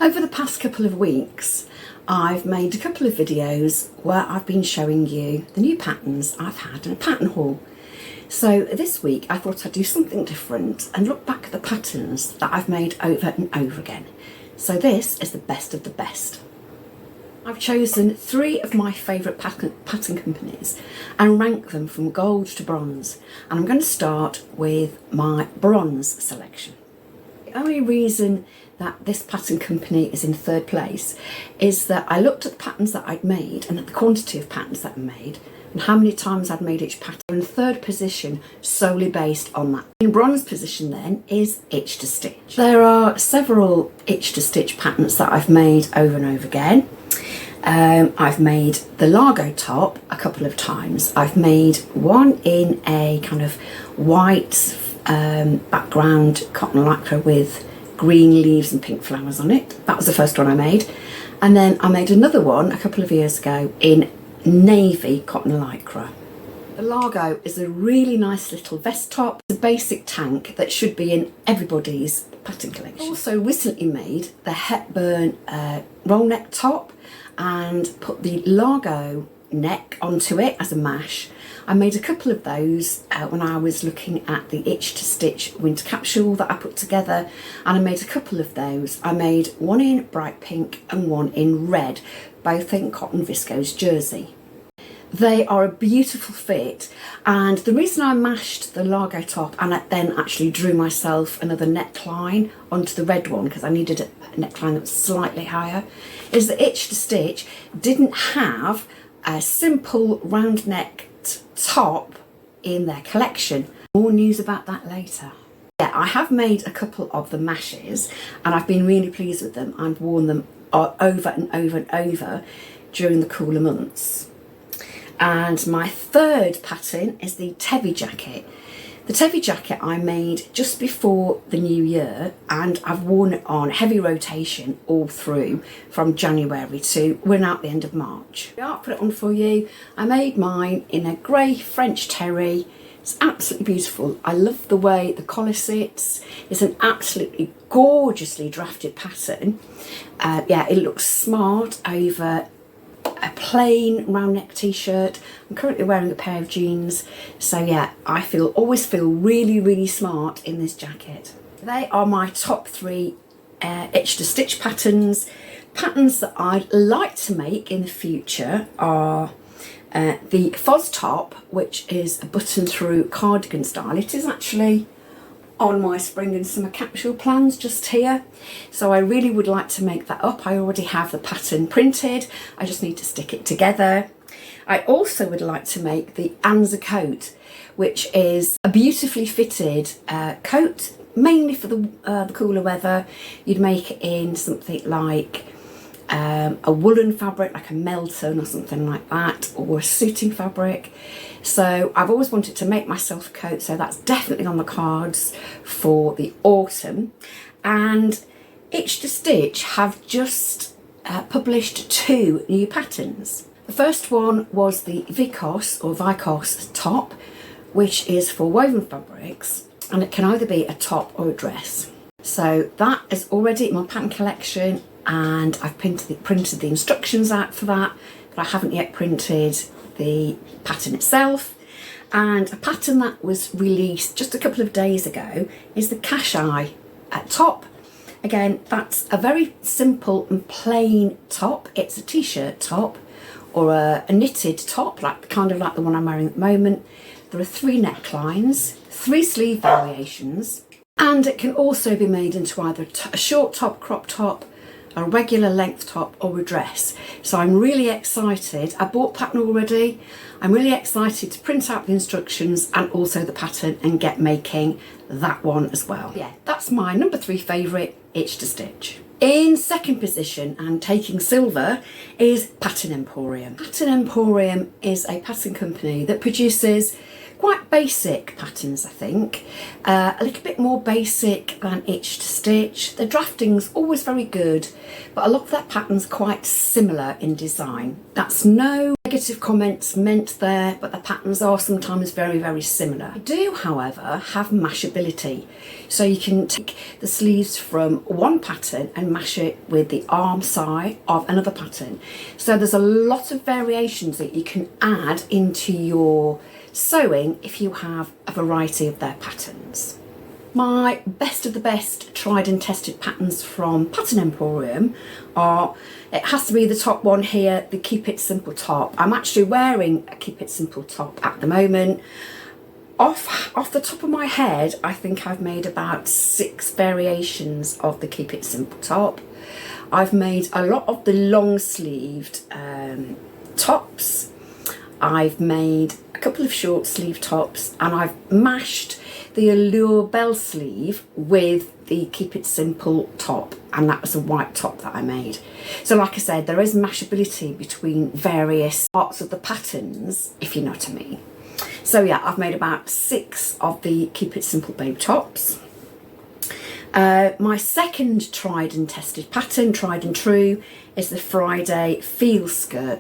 Over the past couple of weeks, I've made a couple of videos where I've been showing you the new patterns I've had in a pattern haul. So this week I thought I'd do something different and look back at the patterns that I've made over and over again. So this is the best of the best. I've chosen 3 of my favourite pattern companies and ranked them from gold to bronze. And I'm going to start with my bronze selection. The only reason that this pattern company is in 3rd place is that I looked at the patterns that I'd made and at the quantity of patterns that I made and how many times I'd made each pattern. In 3rd position solely based on that. In bronze position then is itch to stitch. There are several itch to stitch patterns that I've made over and over again. I've made the Largo top a couple of times. I've made one in a kind of white background cotton lycra with green leaves and pink flowers on it. That was the first one I made. And then I made another one a couple of years ago in navy cotton lycra. The Largo is a really nice little vest top. It's a basic tank that should be in everybody's pattern collection. I also recently made the Hepburn roll neck top and put the Largo neck onto it as a mash. I made a couple of those when I was looking at the itch to stitch winter capsule that I put together, and I made a couple of those. I made one in bright pink and one in red, both in cotton viscose jersey. They are a beautiful fit, and the reason I mashed the Largo top and I then actually drew myself another neckline onto the red one because I needed a neckline that was slightly higher is that itch to stitch didn't have a simple round necked top in their collection. More news about that later. Yeah, I have made a couple of the mashes and I've been really pleased with them. I've worn them over and over and over during the cooler months. And my 3rd pattern is the Tevi jacket. The Tevi jacket I made just before the new year and I've worn it on heavy rotation all through from January to we're now at the end of March. I'll put it on for you. I made mine in a grey French terry. It's absolutely beautiful. I love the way the collar sits. It's an absolutely gorgeously drafted pattern. Yeah, it looks smart over a plain round neck t-shirt. I'm currently wearing a pair of jeans, so yeah, I always feel really smart in this jacket. They are my top 3 itch to stitch patterns. Patterns that I'd like to make in the future are the Fos top, which is a button through cardigan style. It is actually on my spring and summer capsule plans just here, so I really would like to make that up. I already have the pattern printed, I just need to stick it together. I also would like to make the Anza coat, which is a beautifully fitted coat mainly for the cooler weather. You'd make it in something like a woolen fabric like a Melton or something like that, or a suiting fabric. So I've always wanted to make myself a coat, so that's definitely on the cards for the autumn. And Itch to Stitch have just published 2 new patterns. The first one was the Vicos top, which is for woven fabrics, and it can either be a top or a dress. So that is already in my pattern collection, and I've printed the instructions out for that, but I haven't yet printed the pattern itself. And a pattern that was released just a couple of days ago is the Cash Eye top. Again, that's a very simple and plain top. It's a t-shirt top or a knitted top, kind of like the one I'm wearing at the moment. There are 3 necklines, 3 sleeve variations, and it can also be made into either a short top, crop top, a regular length top or a dress. So I'm really excited. I bought pattern already. I'm really excited to print out the instructions and also the pattern and get making that one as well. Yeah, that's my number 3 favourite itch to stitch. In 2nd position and taking silver is Pattern Emporium. Pattern Emporium is a pattern company that produces Quite basic patterns, I think. A little bit more basic than Itch to Stitch. The drafting's always very good, but a lot of their patterns are quite similar in design. That's no negative comments meant there, but the patterns are sometimes very, very similar. I do, however, have mashability. So you can take the sleeves from one pattern and mash it with the arm side of another pattern. So there's a lot of variations that you can add into your sewing if you have a variety of their patterns. My best of the best tried and tested patterns from Pattern Emporium are, it has to be the top one here, the Keep It Simple top. I'm actually wearing a Keep It Simple top at the moment. Off the top of my head, I think I've made about 6 variations of the Keep It Simple top. I've made a lot of the long sleeved tops. I've made a couple of short sleeve tops, and I've mashed the Allure bell sleeve with the Keep It Simple top, and that was a white top that I made. So like I said, there is mashability between various parts of the patterns, if you know what I mean. So yeah, I've made about 6 of the Keep It Simple babe tops. My second tried and tested pattern, tried and true, is the Friday Feel skirt.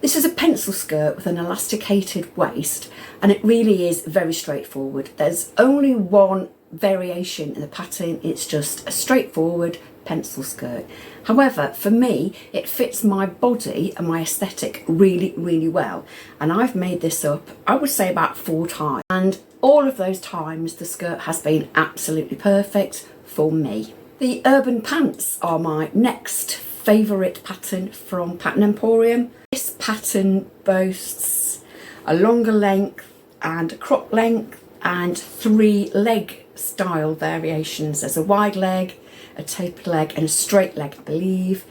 This is a pencil skirt with an elasticated waist, and it really is very straightforward. There's only one variation in the pattern. It's just a straightforward pencil skirt. However, for me, it fits my body and my aesthetic really, really well. And I've made this up, I would say, about 4 times. And all of those times, the skirt has been absolutely perfect for me. The urban pants are my next favourite pattern from Pattern Emporium. This pattern boasts a longer length and a crop length and 3 leg style variations. There's a wide leg, a tapered leg and a straight leg, I believe,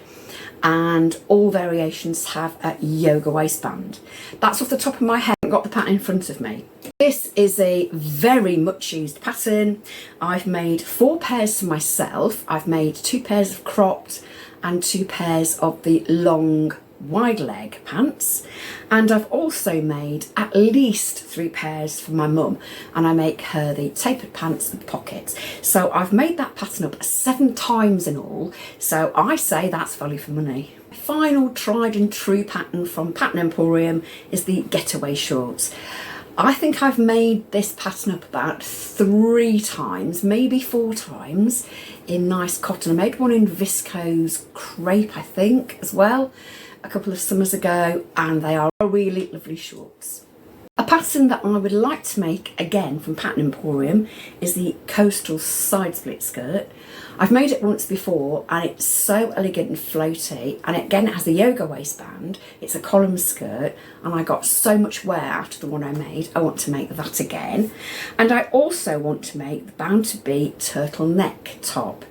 and all variations have a yoga waistband. That's off the top of my head. I've got the pattern in front of me. This is a very much used pattern. I've made 4 pairs for myself. I've made 2 pairs of cropped and 2 pairs of the long wide leg pants, and I've also made at least 3 pairs for my mum, and I make her the tapered pants with pockets. So I've made that pattern up 7 times in all, so I say that's value for money. My final tried and true pattern from Pattern Emporium is the Getaway shorts. I think I've made this pattern up about 3 times, maybe 4 times, in nice cotton. I made one in viscose crepe, I think, as well, a couple of summers ago, and they are really lovely shorts. A pattern that I would like to make again from Pattern Emporium is the Coastal side split skirt. I've made it once before and it's so elegant and floaty, and again it has a yoga waistband. It's a column skirt and I got so much wear out of the one I made. I want to make that again, and I also want to make the Bound to Be turtleneck top.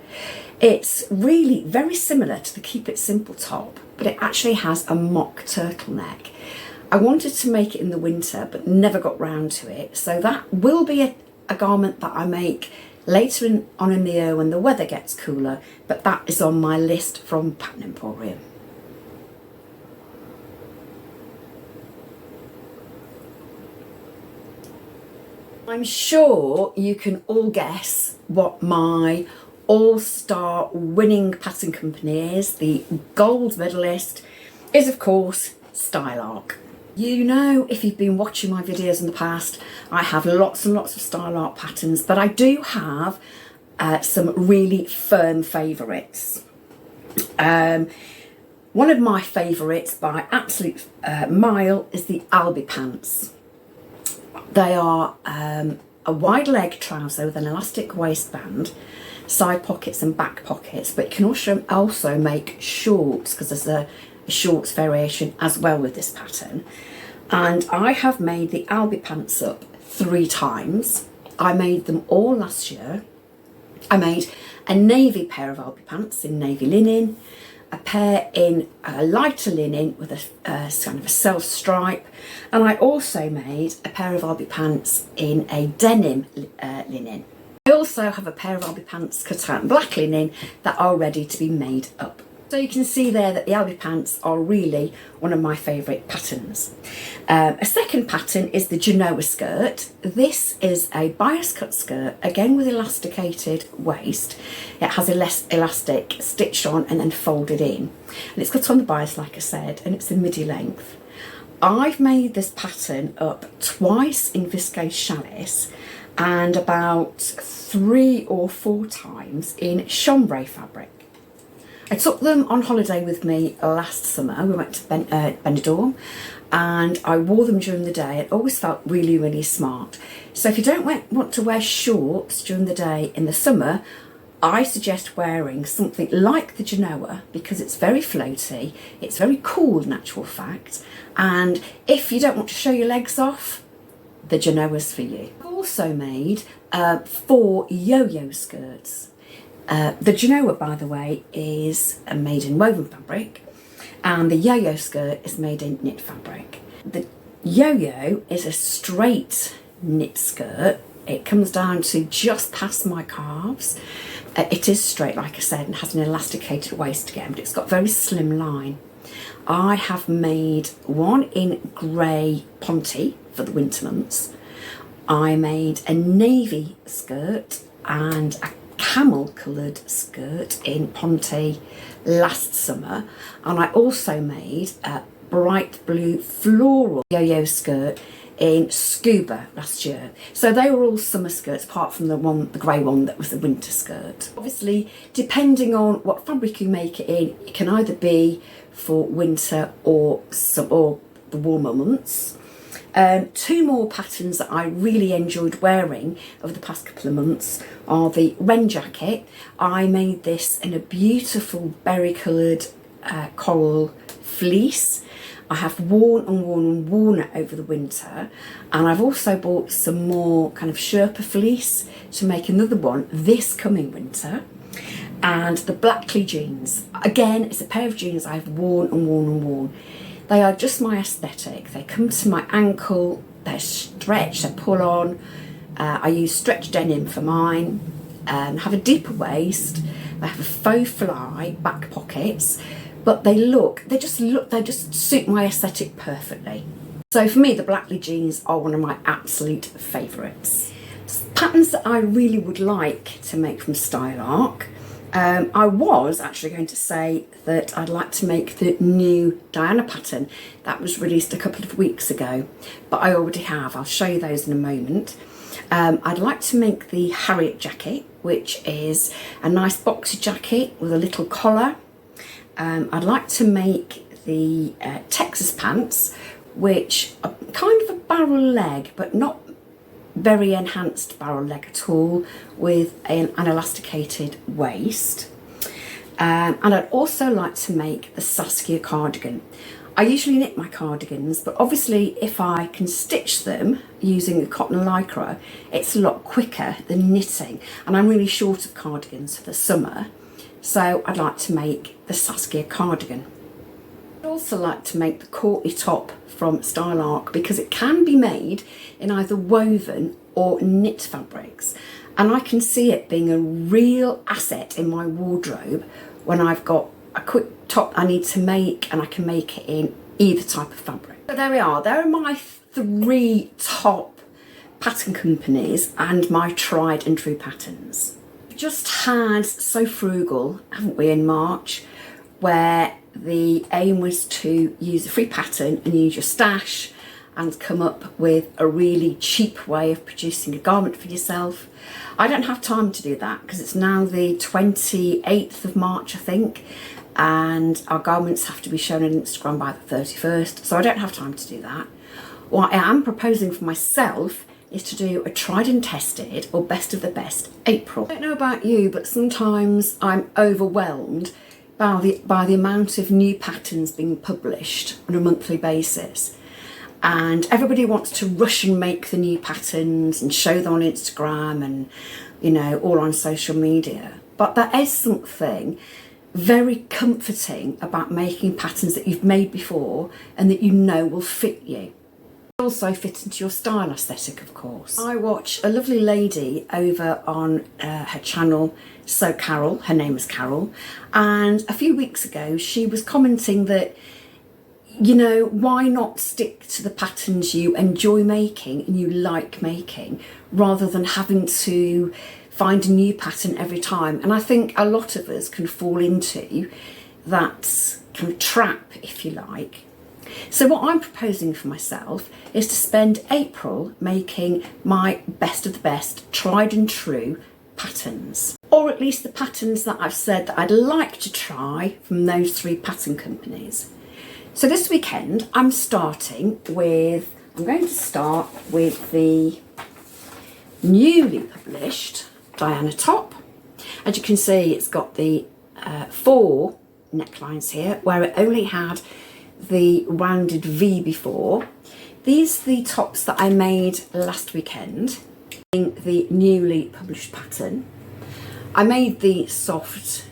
It's really very similar to the Keep It Simple top, but it actually has a mock turtleneck. I wanted to make it in the winter but never got round to it, so that will be a garment that I make later on in the year when the weather gets cooler, but that is on my list from Pattern Emporium. I'm sure you can all guess what my all-star winning pattern company is. The gold medalist is, of course, Style Arc. You know, if you've been watching my videos in the past, I have lots and lots of Style Arc patterns, but I do have some really firm favourites. One of my favourites by absolute mile is the Albi pants. They are a wide leg trouser with an elastic waistband, side pockets and back pockets, but you can also make shorts, because there's a shorts variation as well with this pattern. And I have made the Albi pants up 3 times. I made them all last year. I made a navy pair of Albi pants in navy linen, a pair in lighter linen with a kind of a self stripe, and I also made a pair of Albi pants in a denim linen. I also have a pair of Albi pants cut out in black linen that are ready to be made up. So you can see there that the Albi pants are really one of my favourite patterns. A second pattern is the Genoa skirt. This is a bias cut skirt, again with elasticated waist. It has elastic stitched on and then folded in. And it's cut on the bias, like I said, and it's a midi length. I've made this pattern up twice in viscose challis and about 3 or 4 times in chambray fabric. I took them on holiday with me last summer. We went to Benidorm and I wore them during the day. It always felt really, really smart. So if you don't want to wear shorts during the day in the summer, I suggest wearing something like the Genoa because it's very floaty, it's very cool in actual fact, and if you don't want to show your legs off, the Genoa's for you. I've also made 4 yo-yo skirts. The Genoa, by the way, is made in woven fabric and the yo-yo skirt is made in knit fabric. The yo-yo is a straight knit skirt. It comes down to just past my calves. It is straight, like I said, and has an elasticated waist again, but it's got very slim line. I have made one in grey ponte for the winter months. I made a navy skirt and a camel coloured skirt in ponte last summer, and I also made a bright blue floral yo-yo skirt in scuba last year. So they were all summer skirts apart from the grey one that was the winter skirt. Obviously, depending on what fabric you make it in, it can either be for winter or the warmer months. 2 more patterns that I really enjoyed wearing over the past couple of months are the wren jacket. I made this in a beautiful berry coloured coral fleece. I have worn it over the winter, and I've also bought some more kind of Sherpa fleece to make another one this coming winter. And the Blackley jeans, again, it's a pair of jeans I've worn. They are just my aesthetic. They come to my ankle, they're stretched, they pull on. I use stretch denim for mine, have a deeper waist, they have a faux fly back pockets, but they just suit my aesthetic perfectly. So for me, the Blackley jeans are one of my absolute favourites. Patterns that I really would like to make from Style Arc. I was actually going to say that I'd like to make the new Diana pattern that was released a couple of weeks ago, but I already have. I'll show you those in a moment. I'd like to make the Harriet jacket, which is a nice boxy jacket with a little collar. I'd like to make the Texas pants, which are kind of a barrel leg, but not very enhanced barrel leg at all, with an elasticated waist. And I'd also like to make the Saskia cardigan. I usually knit my cardigans, but obviously if I can stitch them using a cotton lycra, it's a lot quicker than knitting, and I'm really short of cardigans for the summer, so I'd like to make the Saskia cardigan. I'd also like to make the Courtney top from Style Arc because it can be made in either woven or knit fabrics, and I can see it being a real asset in my wardrobe when I've got a quick top I need to make and I can make it in either type of fabric. So there we are, there are my 3 top pattern companies and my tried and true patterns. We've just had So Frugal, haven't we, in March, where the aim was to use a free pattern and use your stash and come up with a really cheap way of producing a garment for yourself. I don't have time to do that because it's now the 28th of March, I think, and our garments have to be shown on Instagram by the 31st, so I don't have time to do that. What I am proposing for myself is to do a tried and tested or best of the best April. I don't know about you, but sometimes I'm overwhelmed by the amount of new patterns being published on a monthly basis. And everybody wants to rush and make the new patterns and show them on Instagram and, you know, all on social media. But there is something very comforting about making patterns that you've made before and that you know will fit you. Also fit into your style aesthetic, of course. I watch a lovely lady over on her channel, So Carole, her name is Carole, and a few weeks ago she was commenting that, you know, why not stick to the patterns you enjoy making and you like making, rather than having to find a new pattern every time. And I think a lot of us can fall into that kind of trap, if you like. So what I'm proposing for myself is to spend April making my best of the best, tried and true patterns. Or at least the patterns that I've said that I'd like to try from those 3 pattern companies. So this weekend I'm going to start with the newly published Diana top. As you can see, it's got the 4 necklines here, where it only had the rounded V before. These are the tops that I made last weekend in the newly published pattern. I made the soft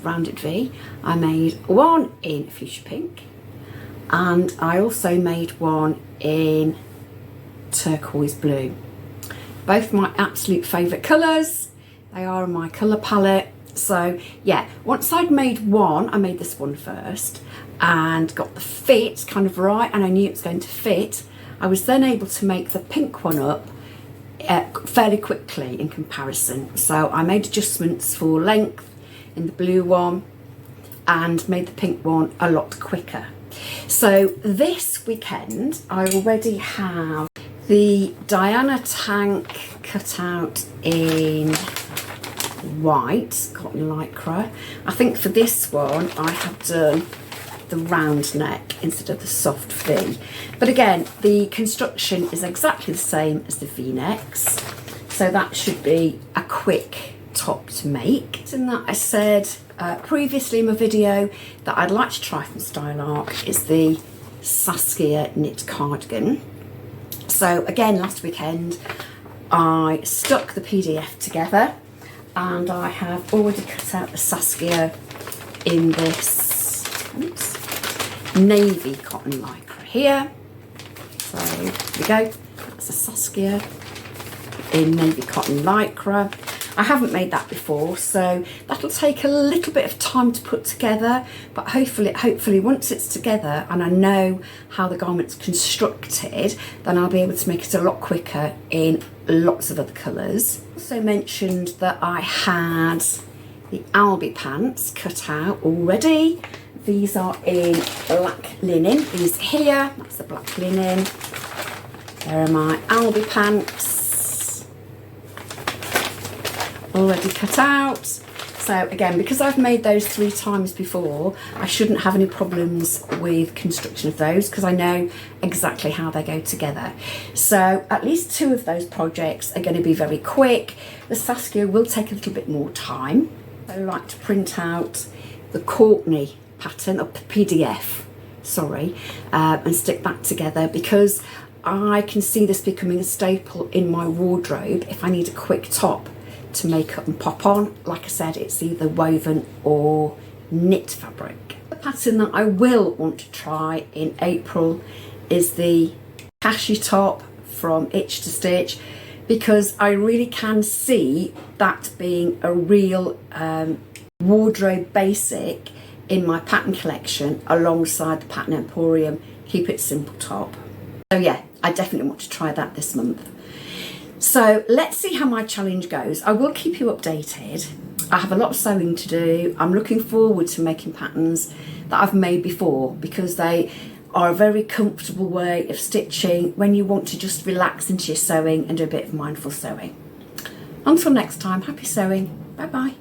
rounded V. I made one in fuchsia pink, and I also made one in turquoise blue. Both my absolute favourite colours. They are in my colour palette. So yeah, once I'd made one, I made this one first and got the fit kind of right, and I knew it was going to fit, I was then able to make the pink one up fairly quickly in comparison. So I made adjustments for length in the blue one and made the pink one a lot quicker. So this weekend I already have the Diana tank cut out in white cotton lycra. I think for this one I have done the round neck instead of the soft V, but again the construction is exactly the same as the V-necks, so that should be a quick top to make. And that I said previously in my video that I'd like to try from Style Arc is the Saskia knit cardigan. So again, last weekend I stuck the PDF together, and I have already cut out the Saskia in this navy cotton lycra here. So there we go, that's a Saskia in navy cotton lycra. I haven't made that before, so that'll take a little bit of time to put together, but hopefully once it's together and I know how the garment's constructed, then I'll be able to make it a lot quicker in lots of other colours. Also mentioned that I had the Albi pants cut out already. These are in black linen. These here, that's the black linen. There are my Albi pants already cut out. So again, because I've made those 3 times before, I shouldn't have any problems with construction of those because I know exactly how they go together. So at least 2 of those projects are going to be very quick. The Saskia will take a little bit more time. I like to print out the Courtney pattern, or PDF, sorry, and stick that together because I can see this becoming a staple in my wardrobe if I need a quick top to make up and pop on. Like I said, it's either woven or knit fabric. The pattern that I will want to try in April is the cashew top from Itch to Stitch, because I really can see that being a real wardrobe basic in my pattern collection alongside the Pattern Emporium Keep It Simple top. So yeah, I definitely want to try that this month. So let's see how my challenge goes. I will keep you updated. I have a lot of sewing to do. I'm looking forward to making patterns that I've made before because they are a very comfortable way of stitching when you want to just relax into your sewing and do a bit of mindful sewing. Until next time, happy sewing. Bye bye.